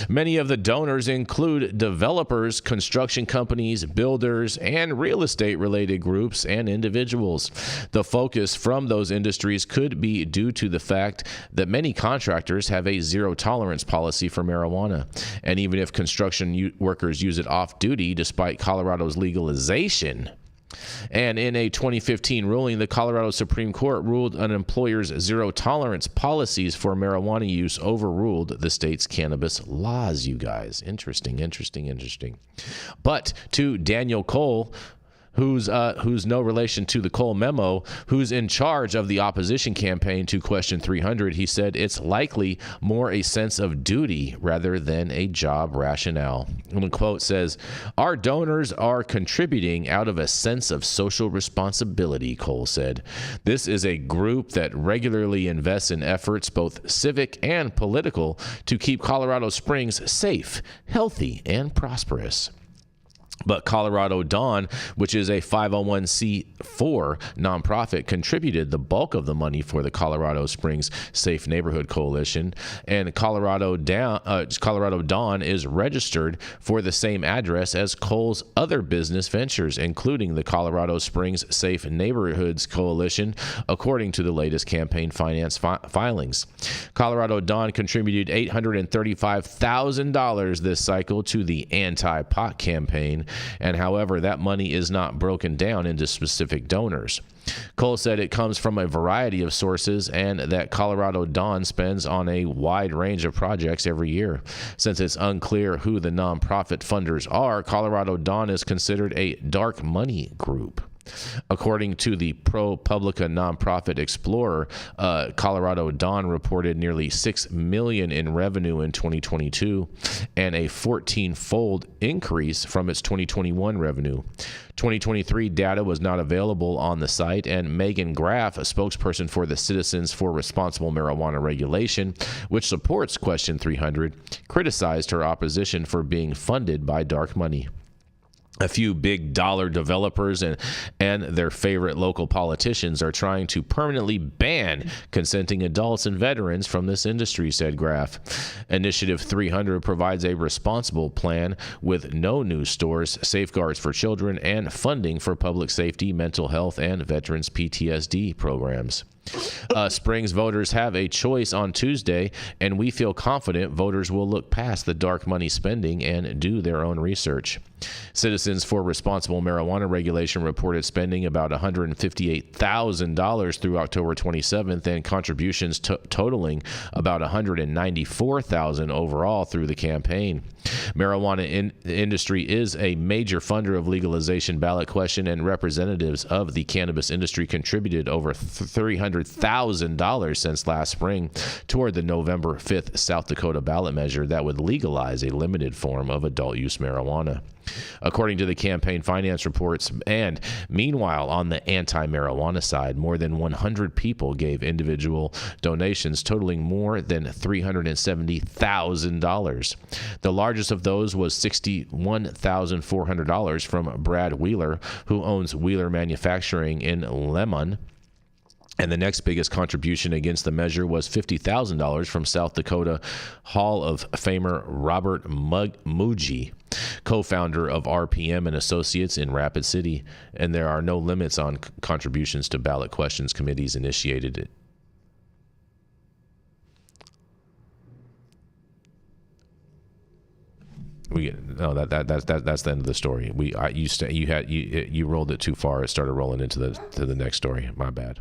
Many of the donors include developers, construction companies, builders, and real estate-related groups and individuals. The focus from those industries could be due to the fact that many contractors have a zero-tolerance policy for marijuana. And even if construction workers use it off-duty, despite Colorado's legalization. And in a 2015 ruling, the Colorado Supreme Court ruled an employer's zero-tolerance policies for marijuana use overruled the state's cannabis laws, you guys. Interesting. But to Daniel Cole, who's no relation to the Cole memo, who's in charge of the opposition campaign to question 300, he said it's likely more a sense of duty rather than a job rationale. And the quote says, "Our donors are contributing out of a sense of social responsibility," Cole said. "This is a group that regularly invests in efforts, both civic and political, to keep Colorado Springs safe, healthy, and prosperous." But Colorado Dawn, which is a 501c4 nonprofit, contributed the bulk of the money for the Colorado Springs Safe Neighborhood Coalition, and Colorado Dawn is registered for the same address as Cole's other business ventures, including the Colorado Springs Safe Neighborhoods Coalition, according to the latest campaign finance filings. Colorado Dawn contributed $835,000 this cycle to the anti-pot campaign, and however, that money is not broken down into specific donors. Cole said it comes from a variety of sources and that Colorado Dawn spends on a wide range of projects every year. Since it's unclear who the nonprofit funders are, Colorado Dawn is considered a dark money group. According to the ProPublica nonprofit Explorer, Colorado Dawn reported nearly $6 million in revenue in 2022 and a 14-fold increase from its 2021 revenue. 2023 data was not available on the site, and Megan Graff, a spokesperson for the Citizens for Responsible Marijuana Regulation, which supports Question 300, criticized her opposition for being funded by dark money. A few big dollar developers and their favorite local politicians are trying to permanently ban consenting adults and veterans from this industry, said Graff. Initiative 300 provides a responsible plan with no new stores, safeguards for children, and funding for public safety, mental health, and veterans PTSD programs. Springs voters have a choice on Tuesday, and we feel confident voters will look past the dark money spending and do their own research. Citizens for Responsible Marijuana Regulation reported spending about $158,000 through October 27th and contributions totaling about $194,000 overall through the campaign. Marijuana industry is a major funder of legalization ballot question, and representatives of the cannabis industry contributed over $300,000 since last spring toward the November 5th South Dakota ballot measure that would legalize a limited form of adult use marijuana. According to the campaign finance reports, and meanwhile, on the anti-marijuana side, more than 100 people gave individual donations totaling more than $370,000. The largest of those was $61,400 from Brad Wheeler, who owns Wheeler Manufacturing in Lemon. And the next biggest contribution against the measure was $50,000 from South Dakota Hall of Famer Robert Muji, co-founder of RPM and Associates in Rapid City. And there are no limits on contributions to ballot questions committees initiated it. That's the end of the story. You rolled it too far. It started rolling into the next story. My bad.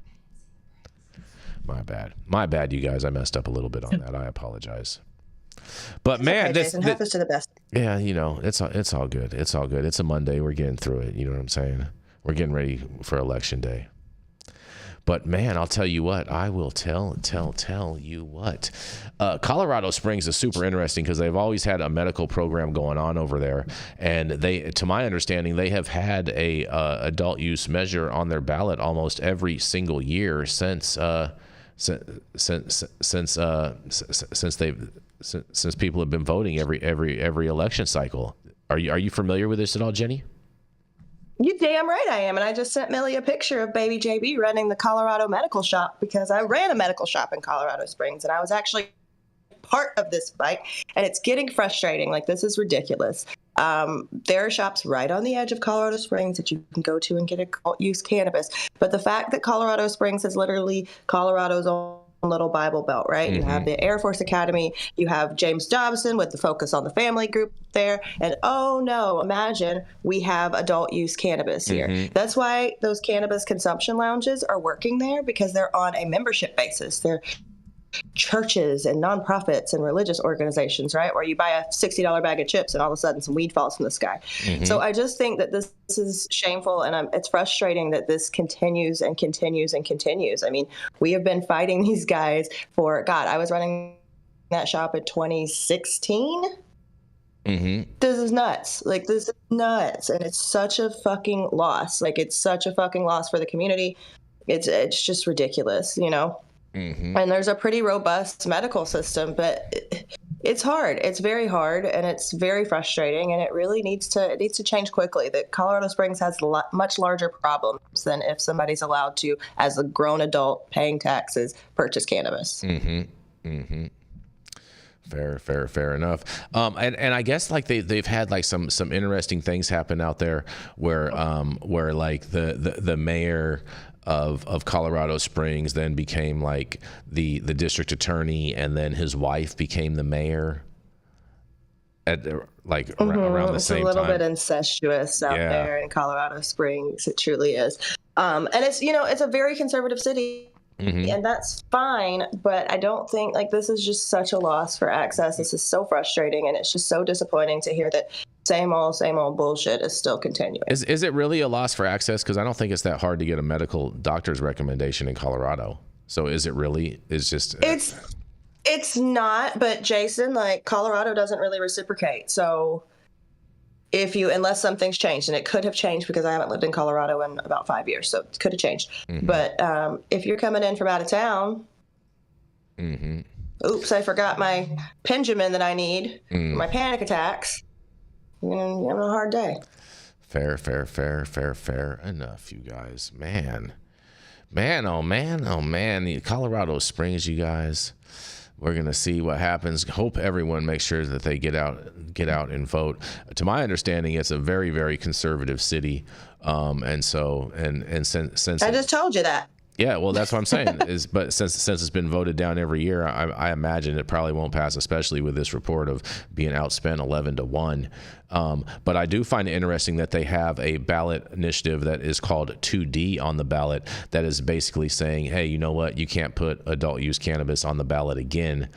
My bad, you guys. I messed up a little bit on that. I apologize. But man, okay, Jason, happens to the best. Yeah, it's all good. It's all good. It's a Monday. We're getting through it. You know what I'm saying? We're getting ready for election day. But man, I'll tell you what. I will tell you what. Colorado Springs is super interesting because they've always had a medical program going on over there, and they, to my understanding, they have had a adult use measure on their ballot almost every single year since people have been voting every election cycle. Are you familiar with this at all, Jenny? You damn right I am. And I just sent Millie a picture of baby JB running the Colorado medical shop because I ran a medical shop in Colorado Springs and I was actually part of this fight. And it's getting frustrating. Like, this is ridiculous. There are shops right on the edge of Colorado Springs that you can go to and get adult use cannabis. But the fact that Colorado Springs is literally Colorado's own little Bible Belt, right? Mm-hmm. You have the Air Force Academy, you have James Dobson with the focus on the family group there, and oh no, imagine we have adult use cannabis here. Mm-hmm. That's why those cannabis consumption lounges are working there, because they're on a membership basis. They're churches and nonprofits and religious organizations, right? Where you buy a $60 bag of chips and all of a sudden some weed falls from the sky. Mm-hmm. So I just think that this is shameful, and it's frustrating that this continues and continues and continues. I mean, we have been fighting these guys for, God, I was running that shop in 2016. Mm-hmm. This is nuts. Like, this is nuts. And it's such a fucking loss. Like, it's such a fucking loss for the community. It's just ridiculous, you know? Mm-hmm. And there's a pretty robust medical system, but it's hard. It's very hard, and it's very frustrating, and it really needs to change quickly. That Colorado Springs has much larger problems than if somebody's allowed to, as a grown adult paying taxes, purchase cannabis. Mm-hmm. Mm-hmm. Fair enough. And I guess like they've had like some interesting things happen out there where like the mayor of Colorado Springs then became like the district attorney, and then his wife became the mayor at like around the same time. It's a little bit incestuous out there in Colorado Springs. It truly is. And it's, it's a very conservative city. Mm-hmm. And that's fine, but I don't think, like, this is just such a loss for access. This is so frustrating, and it's just so disappointing to hear that same old bullshit is still continuing. Is it really a loss for access? Because I don't think it's that hard to get a medical doctor's recommendation in Colorado. So is it really? It's not, but Jason, like, Colorado doesn't really reciprocate. So unless something's changed, and it could have changed because I haven't lived in Colorado in about 5 years, so it could have changed. Mm-hmm. But if you're coming in from out of town, mm-hmm. Oops, I forgot my Benjamin that I need for my panic attacks. You're having a hard day. Fair enough, you guys. Man, oh man. Colorado Springs, you guys. We're going to see what happens. Hope everyone makes sure that they get out and vote. To my understanding, it's a very, very conservative city. And since I just told you that. Yeah, well, that's what I'm saying. But since it's been voted down every year, I imagine it probably won't pass, especially with this report of being outspent 11-1. But I do find it interesting that they have a ballot initiative that is called 2D on the ballot that is basically saying, hey, you know what? You can't put adult use cannabis on the ballot again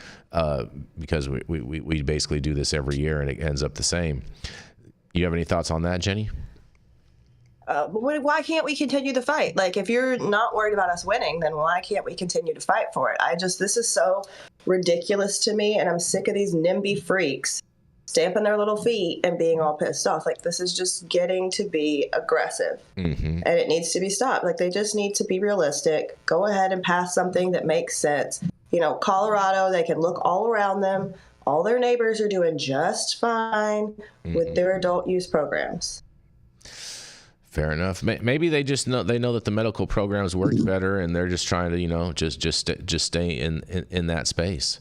because we basically do this every year and it ends up the same. You have any thoughts on that, Jenny? Why can't we continue the fight? Like, if you're not worried about us winning, then why can't we continue to fight for it? This is so ridiculous to me, and I'm sick of these NIMBY freaks stamping their little feet and being all pissed off. Like, this is just getting to be aggressive, and it needs to be stopped. Like, they just need to be realistic. Go ahead and pass something that makes sense. Colorado, they can look all around them. All their neighbors are doing just fine with their adult use programs. Fair enough. Maybe they know that the medical programs work better, and they're just trying to, just stay in that space.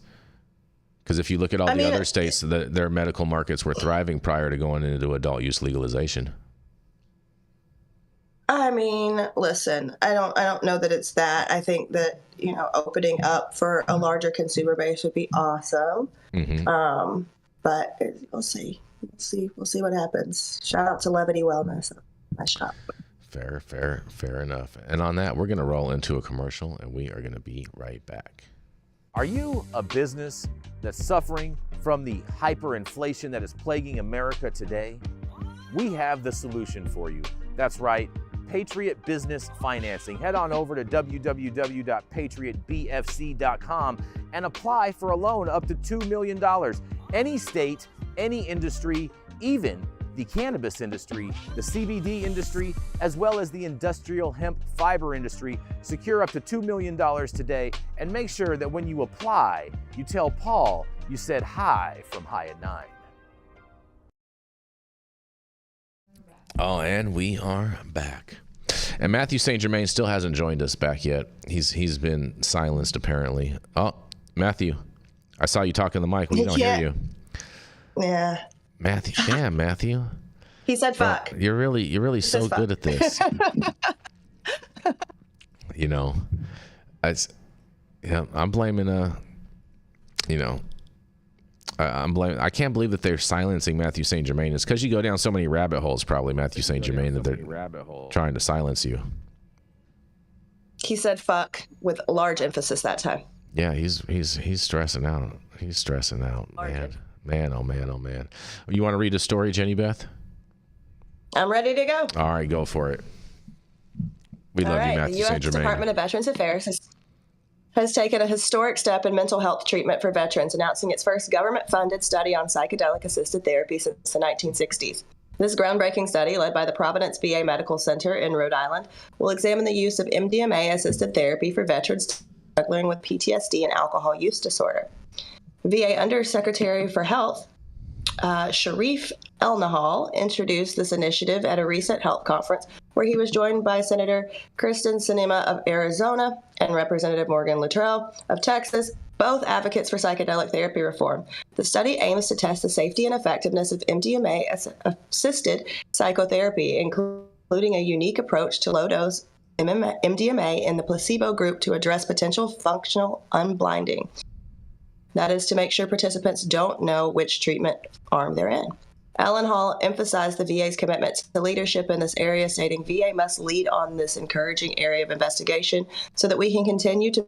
Because if you look at all the other states, their medical markets were thriving prior to going into adult use legalization. I mean, listen, I don't know that it's that. I think that opening up for a larger consumer base would be awesome. But we'll see. We'll see what happens. Shout out to Levity Wellness. Shop. Fair enough. And on that, we're going to roll into a commercial, and we are going to be right back. Are you a business that's suffering from the hyperinflation that is plaguing America today? We have the solution for you. That's right, Patriot Business Financing. Head on over to www.patriotbfc.com and apply for a loan up to $2 million. Any state, any industry, even the cannabis industry, the CBD industry, as well as the industrial hemp fiber industry. Secure up to $2 million today, and make sure that when you apply, you tell Paul you said hi from High at 9. Oh, and we are back. And Mathieu St. Germain still hasn't joined us back yet. He's been silenced apparently. Oh, Mathieu, I saw you talking to the mic. We don't hear you. Yeah. Mathieu. He said fuck. You're really so good at this. I'm blaming I can't believe that they're silencing Mathieu St. Germain. It's because you go down so many rabbit holes, probably, Mathieu St. Germain, that they're trying to silence you. He said fuck with a large emphasis that time. Yeah, he's stressing out. He's stressing out, man. Man, oh man, oh man. You want to read a story, Jenny Beth? I'm ready to go. All right, go for it. We love you, Mathieu St. Germain. The U.S. Department of Veterans Affairs has taken a historic step in mental health treatment for veterans, announcing its first government-funded study on psychedelic-assisted therapy since the 1960s. This groundbreaking study, led by the Providence VA Medical Center in Rhode Island, will examine the use of MDMA-assisted therapy for veterans struggling with PTSD and alcohol use disorder. VA Undersecretary for Health, Sharif El-Nahal, introduced this initiative at a recent health conference where he was joined by Senator Kristen Sinema of Arizona and Representative Morgan Luttrell of Texas, both advocates for psychedelic therapy reform. The study aims to test the safety and effectiveness of MDMA-assisted psychotherapy, including a unique approach to low-dose MDMA in the placebo group to address potential functional unblinding. That is to make sure participants don't know which treatment arm they're in. Alan Hall emphasized the VA's commitment to leadership in this area, stating VA must lead on this encouraging area of investigation so that we can continue to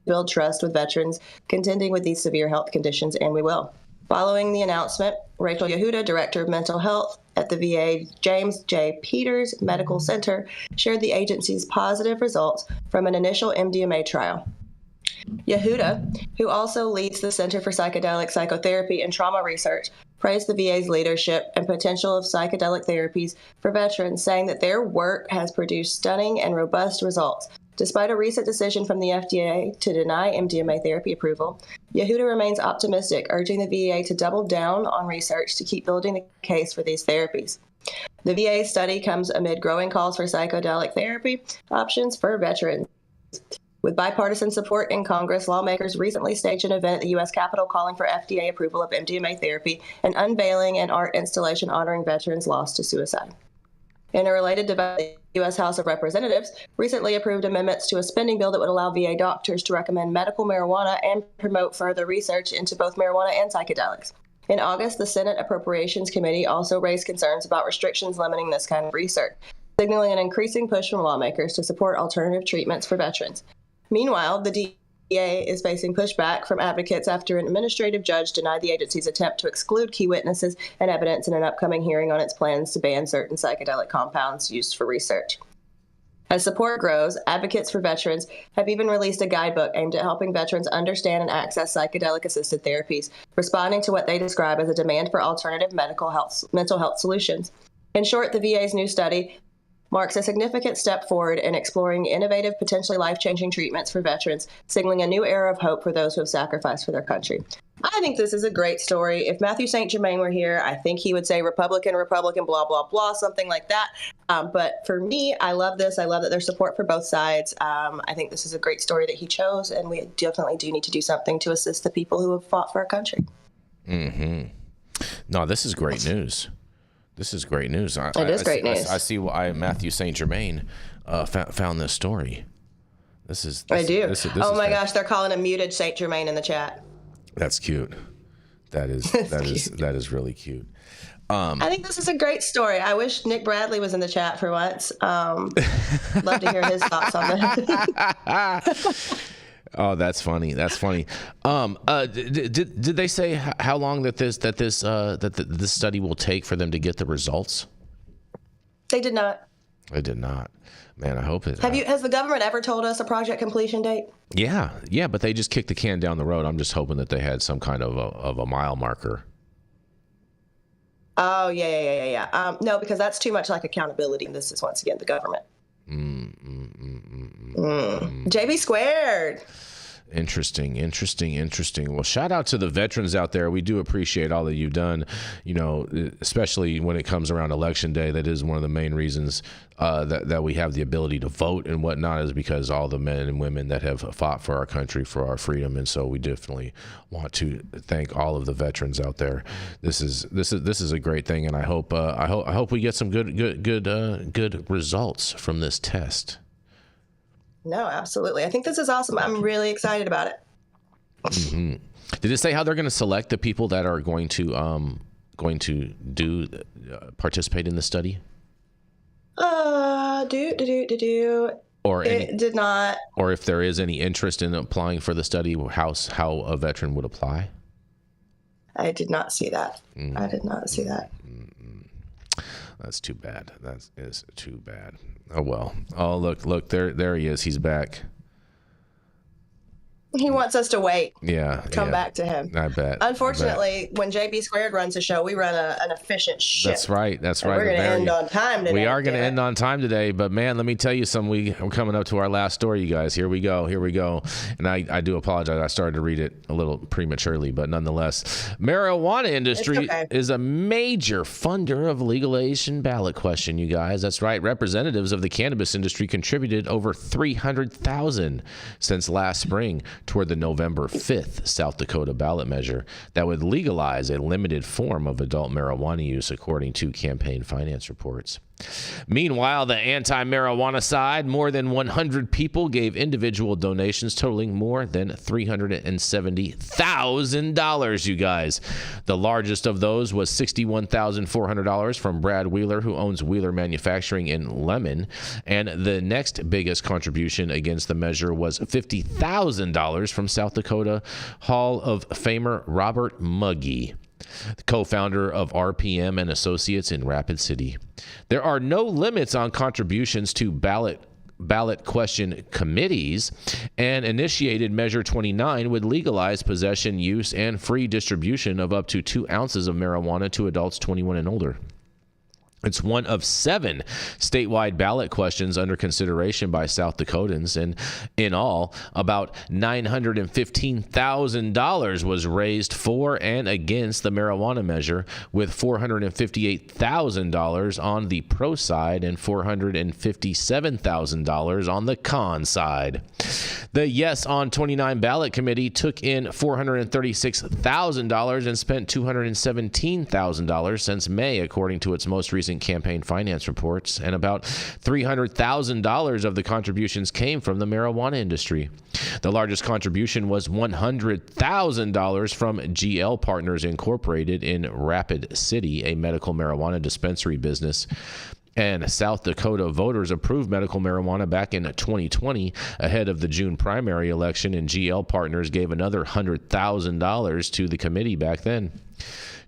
build trust with veterans contending with these severe health conditions, and we will. Following the announcement, Rachel Yehuda, Director of Mental Health at the VA James J. Peters Medical Center, shared the agency's positive results from an initial MDMA trial. Yehuda, who also leads the Center for Psychedelic Psychotherapy and Trauma Research, praised the VA's leadership and potential of psychedelic therapies for veterans, saying that their work has produced stunning and robust results. Despite a recent decision from the FDA to deny MDMA therapy approval, Yehuda remains optimistic, urging the VA to double down on research to keep building the case for these therapies. The VA study comes amid growing calls for psychedelic therapy options for veterans. With bipartisan support in Congress, lawmakers recently staged an event at the U.S. Capitol calling for FDA approval of MDMA therapy and unveiling an art installation honoring veterans lost to suicide. In a related debate, the U.S. House of Representatives recently approved amendments to a spending bill that would allow VA doctors to recommend medical marijuana and promote further research into both marijuana and psychedelics. In August, the Senate Appropriations Committee also raised concerns about restrictions limiting this kind of research, signaling an increasing push from lawmakers to support alternative treatments for veterans. Meanwhile, the DEA is facing pushback from advocates after an administrative judge denied the agency's attempt to exclude key witnesses and evidence in an upcoming hearing on its plans to ban certain psychedelic compounds used for research. As support grows, advocates for veterans have even released a guidebook aimed at helping veterans understand and access psychedelic-assisted therapies, responding to what they describe as a demand for alternative mental health solutions. In short, the VA's new study marks a significant step forward in exploring innovative, potentially life-changing treatments for veterans, signaling a new era of hope for those who have sacrificed for their country. I think this is a great story. If Mathieu St. Germain were here, I think he would say Republican, blah, blah, blah, something like that. But for me, I love this. I love that there's support for both sides. I think this is a great story that he chose, and we definitely do need to do something to assist the people who have fought for our country. Mm-hmm. No, this is great news. This is great news. It is great news. I see why Mathieu St. Germain found this story. I do. Oh my gosh, they're calling him muted St. Germain in the chat. That's cute. That is really cute. I think this is a great story. I wish Nick Bradley was in the chat for once. Love to hear his thoughts on that. Oh, that's funny. That's funny. Did they say how long that this study will take for them to get the results? They did not. They did not. Man, I hope it. Has the government ever told us a project completion date? Yeah, but they just kicked the can down the road. I'm just hoping that they had some kind of a mile marker. Oh yeah. No, because that's too much like accountability, and this is once again the government. JB squared. Interesting. Well, shout out to the veterans out there. We do appreciate all that you've done, especially when it comes around Election Day. That is one of the main reasons that we have the ability to vote and whatnot, is because all the men and women that have fought for our country, for our freedom. And so we definitely want to thank all of the veterans out there. This is a great thing, and I hope we get some good results from this test. No, absolutely. I think this is awesome. I'm really excited about it. Mm-hmm. Did it say how they're going to select the people that are going to participate in the study? Or it did not. Or if there is any interest in applying for the study, how a veteran would apply? I did not see that. I did not see that. That's too bad. That is too bad. Oh well. Oh look, there he is. He's back. He wants us to wait. Yeah. Come back to him. I bet. Unfortunately, when JB Squared runs a show, we run an efficient ship. That's right. And we're going to end on time today. We are going to end on time today, but man, let me tell you something. We're coming up to our last story, you guys. Here we go. And I do apologize. I started to read it a little prematurely, but nonetheless, marijuana industry is a major funder of legalization ballot question, you guys. That's right. Representatives of the cannabis industry contributed over $300,000 since last spring toward the November 5th South Dakota ballot measure that would legalize a limited form of adult marijuana use, according to campaign finance reports. Meanwhile, the anti-marijuana side, more than 100 people gave individual donations totaling more than $370,000, you guys. The largest of those was $61,400 from Brad Wheeler, who owns Wheeler Manufacturing in Lemon. And the next biggest contribution against the measure was $50,000 from South Dakota Hall of Famer Robert Muggy, the co-founder of RPM and Associates in Rapid City. There are no limits on contributions to ballot question committees, and initiated Measure 29 would legalize possession, use, and free distribution of up to 2 ounces of marijuana to adults 21 and older. It's one of 7 statewide ballot questions under consideration by South Dakotans, and in all, about $915,000 was raised for and against the marijuana measure, with $458,000 on the pro side and $457,000 on the con side. The Yes on 29 ballot committee took in $436,000 and spent $217,000 since May, according to its most recent campaign finance reports, and about $300,000 of the contributions came from the marijuana industry. The largest contribution was $100,000 from GL Partners Incorporated in Rapid City, a medical marijuana dispensary business. And South Dakota voters approved medical marijuana back in 2020 ahead of the June primary election, and GL Partners gave another $100,000 to the committee back then.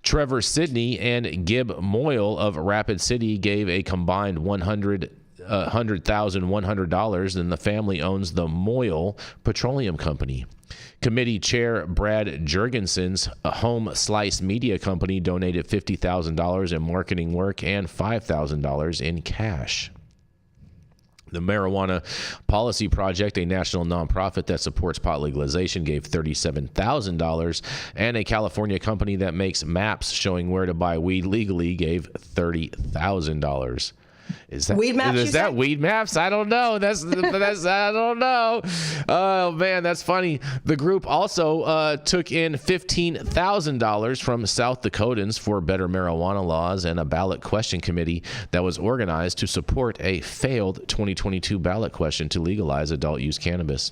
Trevor Sidney and Gib Moyle of Rapid City gave a combined $100,100, and the family owns the Moyle Petroleum Company. Committee Chair Brad Jurgensen's Home Slice Media Company donated $50,000 in marketing work and $5,000 in cash. The Marijuana Policy Project, a national nonprofit that supports pot legalization, gave $37,000, and a California company that makes maps showing where to buy weed legally gave $30,000. Is that Weed Maps? Is that Weed Maps? I don't know. That's I don't know. Oh man, that's funny. The group also took in $15,000 from South Dakotans for better marijuana laws and a ballot question committee that was organized to support a failed 2022 ballot question to legalize adult use cannabis.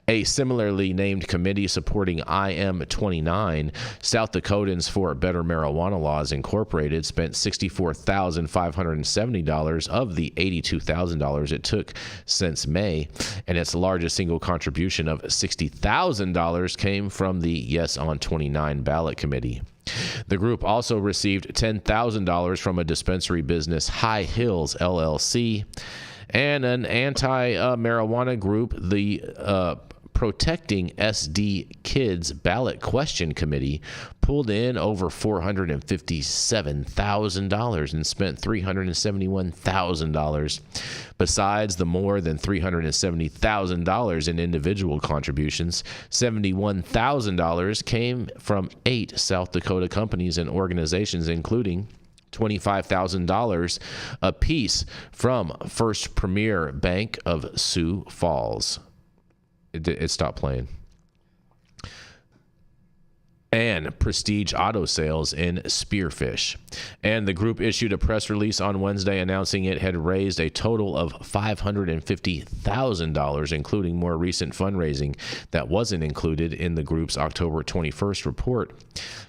A similarly named committee supporting IM29, South Dakotans for Better Marijuana Laws Incorporated, spent $64,570 of the $82,000 it took since May, and its largest single contribution of $60,000 came from the Yes on 29 ballot committee. The group also received $10,000 from a dispensary business, High Hills LLC, and an anti-marijuana group, the Protecting SD Kids Ballot Question Committee, pulled in over $457,000 and spent $371,000. Besides the more than $370,000 in individual contributions, $71,000 came from 8 South Dakota companies and organizations, including $25,000 apiece from First Premier Bank of Sioux Falls. It stopped playing. And Prestige Auto Sales in Spearfish. And the group issued a press release on Wednesday announcing it had raised a total of $550,000, including more recent fundraising that wasn't included in the group's October 21st report.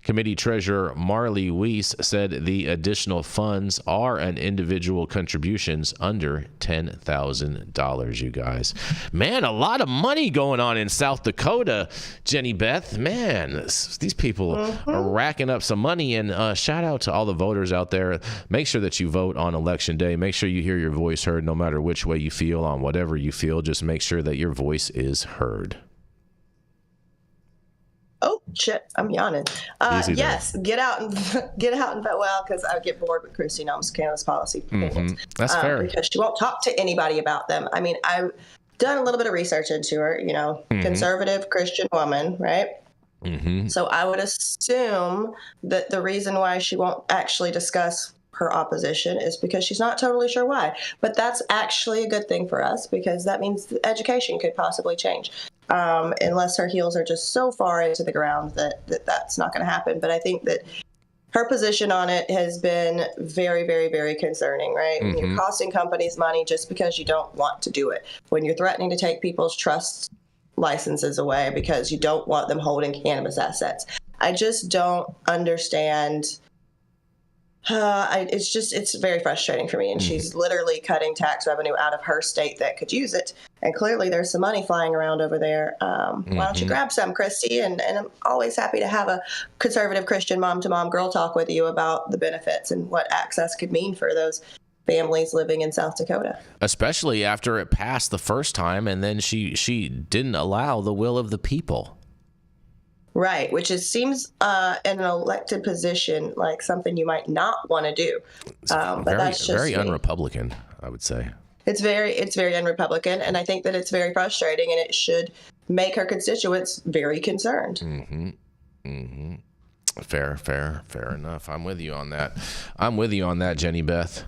Committee Treasurer Marley Weiss said the additional funds are an individual contributions under $10,000, you guys. Man, a lot of money going on in South Dakota, Jenny Beth. Man, these people are racking up some money, and shout out to all the voters out there. Make sure that you vote on election day. Make sure you hear your voice heard no matter which way you feel on whatever you feel. Just make sure that your voice is heard. Oh shit, I'm yawning. Yes, get out and vote. Well, because I get bored with Kristi Noem's cannabis policy opinions. That's fair. Because she won't talk to anybody about them. I mean, I've done a little bit of research into her. You know, conservative Christian woman, right? So I would assume that the reason why she won't actually discuss her opposition is because she's not totally sure why. But that's actually a good thing for us, because that means the education could possibly change. Unless her heels are just so far into the ground that's not going to happen. But I think that her position on it has been very, very, very concerning, right? When you're costing companies money just because you don't want to do it, when you're threatening to take people's trust licenses away because you don't want them holding cannabis assets. I just don't understand. It's very frustrating for me. And she's literally cutting tax revenue out of her state that could use it. And clearly there's some money flying around over there. Why don't you grab some, Kristi? And I'm always happy to have a conservative Christian mom-to-mom girl talk with you about the benefits and what access could mean for those families living in South Dakota. Especially after it passed the first time and then she didn't allow the will of the people. Right, which seems in an elected position like something you might not want to do. But that's just very me. un-Republican, I would say. It's very un-Republican, and I think that it's very frustrating, and it should make her constituents very concerned. Fair enough. I'm with you on that, Jenny Beth.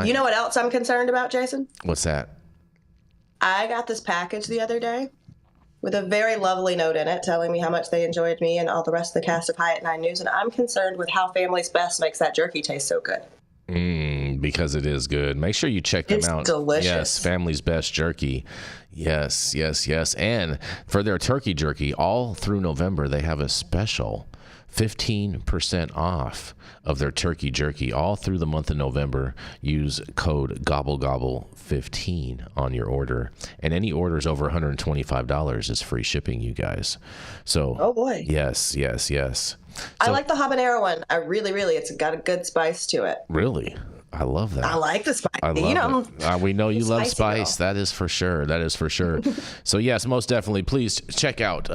You know what else I'm concerned about, Jason? What's that? I got this package the other day with a very lovely note in it telling me how much they enjoyed me and all the rest of the cast of High at 9 News, and I'm concerned with how Family's Best makes that jerky taste so good. Because it is good. Make sure you check them out. It's delicious. Yes, Family's Best Jerky. Yes. And for their turkey jerky, all through November, they have a special 15% off of their turkey jerky all through the month of November. Use code GOBBLEGOBBLE15 on your order, and any orders over $125 is free shipping, you guys. So oh boy, yes. I like the habanero one. I really, it's got a good spice to it. Really, I love that. I like the spice. I love it. We know you love spice. Girl. That is for sure. So yes, most definitely. Please check out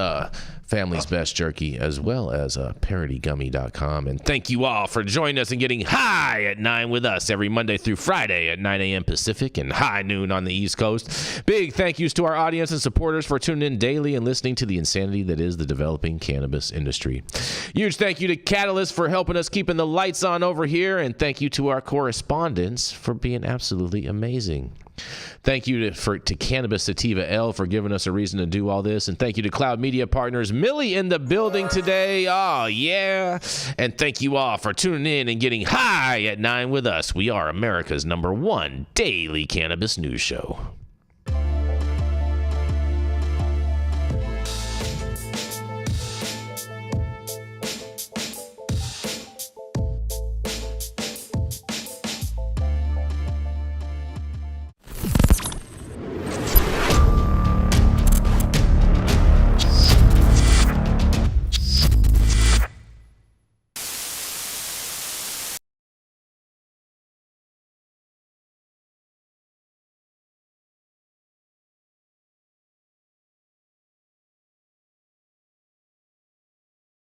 Family's Best Jerky, as well as ParityGummy.com. And thank you all for joining us and getting high at 9 with us every Monday through Friday at 9 a.m. Pacific and high noon on the East Coast. Big thank yous to our audience and supporters for tuning in daily and listening to the insanity that is the developing cannabis industry. Huge thank you to Catalyst for helping us keeping the lights on over here. And thank you to our correspondents for being absolutely amazing. Thank you to Cannabis Sativa L for giving us a reason to do all this. And thank you to Cloud Media Partners, Millie in the building today. Oh, yeah. And thank you all for tuning in and getting high at 9 with us. We are America's #1 daily cannabis news show.